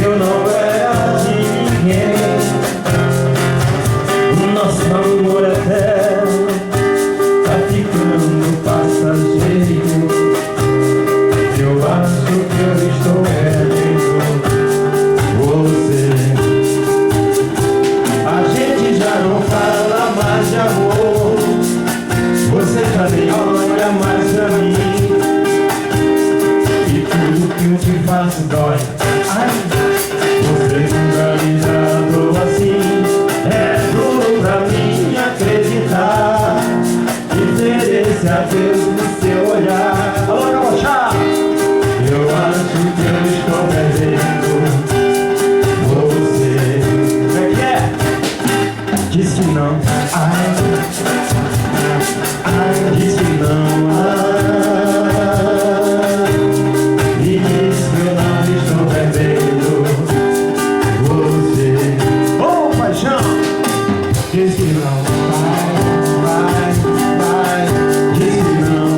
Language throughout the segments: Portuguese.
eu não era de ninguém. O nosso amor eterno tá ficando passageiro. Eu acho que eu estou perdendo você. A gente já não fala mais de amor. Você já nem olha mais pra mim. E tudo que eu te faço dói. Ai, você nunca me tratou assim. É duro pra mim acreditar e ter esse adeus no seu olhar. Alô, Galochá! Eu acho que eu estou perdendo você. Como é que é? Diz que não. Ai, diz que não. Me diz que eu não estou perdendo você. Oh, paixão! Diz que não. Vai. Diz que não.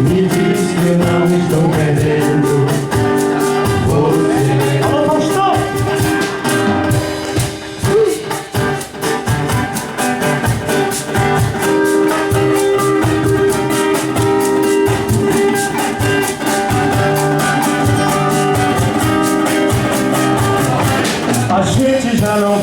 Me diz que eu não estou perdendo você. Alô, Faustão! A gente já não